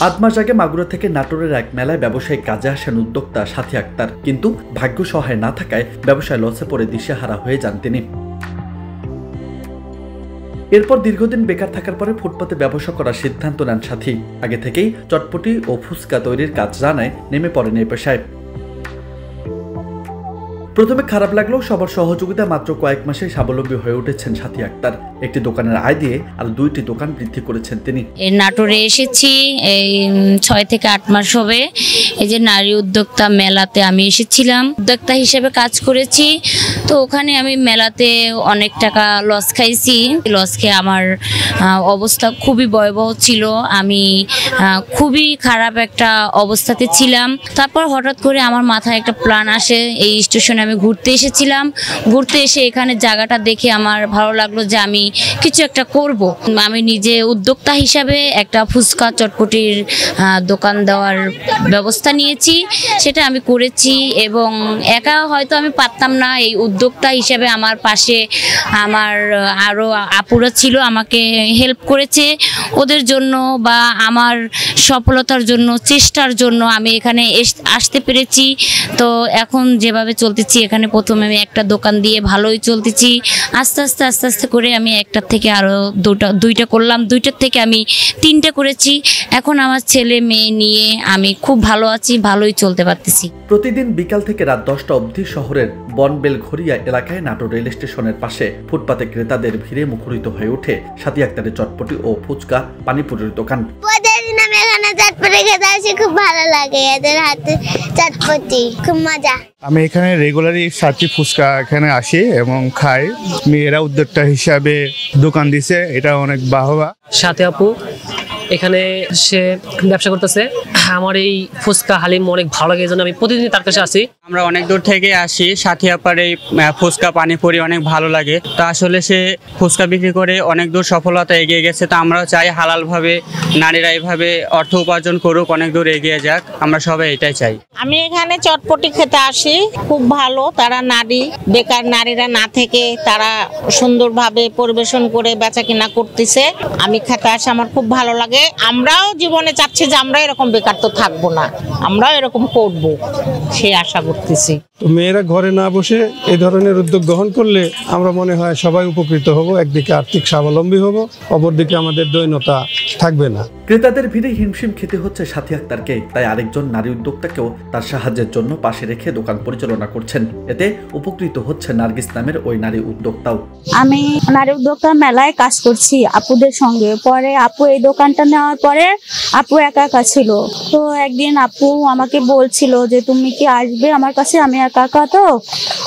8 মাস আগে মাগুরা থেকে নাটোরের এক মেলায় ব্যবসায়িক কাজে আসেন উদ্যোক্তা সাথী আক্তার, কিন্তু ভাগ্য সহায় না থাকায় ব্যবসায় লসে পড়ে দিশেহারা হয়ে যান তিনি। এরপর দীর্ঘদিন বেকার থাকার পরে ফুটপাতে ব্যবসা করার সিদ্ধান্ত নেন সাথী। আগে থেকেই চটপটি ও ফুচকা তৈরির কাজ জানায় নেমে পড়েন এই পেশায়। প্রথমে খারাপ লাগলেও সবার সহযোগিতা মাত্র কয়েক মাসে স্বাবলম্বী হয়ে উঠেছেন সাথী আক্তার। একটি দোকানের আয় দিয়ে আর 2টি দোকান বৃদ্ধি করেছেন তিনি। নাটোরে এসেছি এই 6 থেকে 8 মাস হবে। এই যে নারী উদ্যোক্তা মেলাতে আমি এসেছিলাম, উদ্যোক্তা হিসেবে কাজ করেছি। তো ওখানে আমি মেলাতে অনেক টাকা লস খাইছি। লস খেয়ে আমার অবস্থা খুবই ভয়াবহ ছিল। আমি খুবই খারাপ একটা অবস্থাতে ছিলাম। তারপর হঠাৎ করে আমার মাথায় একটা প্ল্যান আসে। এই স্টেশনে আমি ঘুরতে এসেছিলাম। ঘুরতে এসে এখানে জায়গাটা দেখে আমার ভালো লাগলো যে আমি কিছু একটা করব। আমি নিজে উদ্যোক্তা হিসাবে একটা ফুচকা চটপটির দোকান দেওয়ার ব্যবস্থা নিয়েছি, সেটা আমি করেছি। এবং একা হয়তো আমি পারতাম না। এই উদ্যোক্তা হিসাবে আমার পাশে আমার আরও আপুরা ছিল, আমাকে হেল্প করেছে। ওদের জন্য বা আমার সফলতার জন্য, চেষ্টার জন্য আমি এখানে আসতে পেরেছি। তো এখন যেভাবে চলতেছি, এখানে প্রথমে আমি একটা দোকান দিয়ে ভালোই চলতেছি। আস্তে আস্তে করে আমি একটার থেকে আরও দুইটা করলাম, 2টার থেকে আমি 3টে করেছি। এখন আমার ছেলে মেয়ে নিয়ে আমি খুব ভালো আছি, ভালোই চলতে পারতেছি। প্রতিদিন বিকাল থেকে রাত 10টা অবধি শহরের বনবেলঘরিয়া এলাকায় নাটোর রেল স্টেশনের পাশে ফুটপাতে ক্রেতাদের ভিড়ে মুখরিত হয়ে ওঠে সাথী আক্তারের চটপটি ও ফুচকা পানিপুরির দোকান। আমি এখানে চটপটি খেতে আসি, খুব ভালো লাগে। এদের হাতে চটপটি খুব মজা। আমি এখানে রেগুলারই সাথী ফুচকা এখানে আসি এবং খাই। মেয়েরা উদ্যোক্তা হিসাবে দোকান দিছে, এটা অনেক বাহবা। সাথী আপু এখানে সে ব্যবসা করতেছে। আমার এই ফুচকা হালিম অনেক ভালো লাগে, এই জন্য আমি প্রতিদিন তার কাছে আসি। আমরা অনেক দূর থেকে আসি। সাথী আপার এই ফুচকা পানিপুরি অনেক ভালো লাগে। তো আসলে সে ফুচকা বিক্রি করে অনেক দূর সফলতা এগিয়ে গেছে। তো আমরাও চাই হালালভাবে নারীরা এইভাবে অর্থ উপার্জন করুক, অনেক দূর এগিয়ে যাক। আমরা সবাই এটাই চাই। আমি এখানে চটপটি খেতে আসি, খুব ভালো। তারা নারী, বেকার নারীরা না থেকে তারা সুন্দরভাবে পরিবেশন করে বেচা কিনা করতেছে। আমি খেতে আসি, আমার খুব ভালো লাগে। আমরাও জীবনে চাচ্ছি যে আমরা এরকম বেকার তো থাকবো না, আমরাও এরকম করব, সে আশা করতেছি। মেয়েরা ঘরে না বসে এই ধরনের উদ্যোগ গ্রহণ করলে আমরা মনে হয় সবাই উপকৃত হব। একদিকে আর্থিক স্বাবলম্বী হব, অপরদিকে আমাদের দৈন্যতা থাকবে না। ক্রেতাদের ভিড়ে হিমশিম খেতে হচ্ছে সাথী আক্তারকে, তাই আরেকজন নারী উদ্যোক্তাকেও তার সাহায্যের জন্য পাশে রেখে দোকান পরিচালনা করছেন। এতে উপকৃত হচ্ছে নার্গিস নামের ওই নারী উদ্যোক্তাও। আমি নারী উদ্যোক্তা মেলায় কাজ করছি আপুদের সঙ্গে। পরে আপু এই দোকানটা নেওয়ার পরে আপু একা একা ছিল। তো একদিন আপু আমাকে বলছিল যে তুমি কি আসবে আমার কাছে, আমি একা একা তো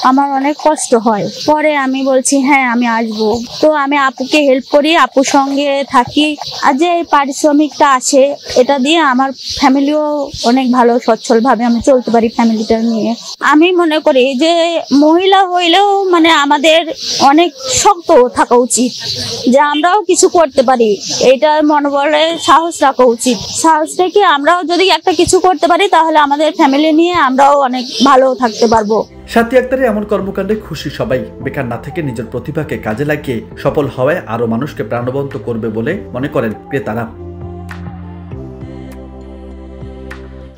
আমার অনেক কষ্ট হয়। পরে আমি বলছি হ্যাঁ আমি আসবো। তো আমি আপুকে হেল্প করি, আপুর সঙ্গে থাকি। আর যে পারিশ্রমিকটা আসে এটা দিয়ে আমার ফ্যামিলিও অনেক ভালো সচ্ছল ভাবে আমি চলতে পারি ফ্যামিলিটা নিয়ে। আমি মনে করি যে মহিলা হইলেও মানে আমাদের অনেক শক্ত থাকা উচিত, যে আমরাও কিছু করতে পারি। এইটা মনোবলে সাহস রাখা উচিত। সাহস রেখে আমরাও যদি একটা কিছু করতে পারি তাহলে আমাদের ফ্যামিলি নিয়ে আমরাও অনেক ভালো থাকতে পারবো। সাথী আক্তারের এমন কর্মকাণ্ডে খুশি সবাই। বেকার না থেকে নিজের প্রতিভাকে কাজে লাগিয়ে সফল হওয়ায় আরো মানুষকে প্রাণবন্ত করবে বলে মনে করেন ক্রেতারা।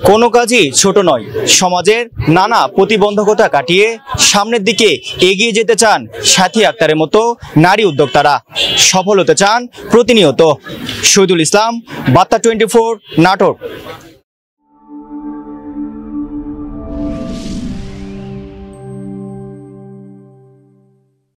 কোনো কাজই ছোট নয়। সমাজের নানা প্রতিবন্ধকতা কাটিয়ে সামনের দিকে এগিয়ে যেতে চান সাথী আক্তারের মতো নারী উদ্যোক্তারা। সফল হতে চান প্রতিনিয়ত। শহীদুল ইসলাম, বার্তা 24, নাটোর।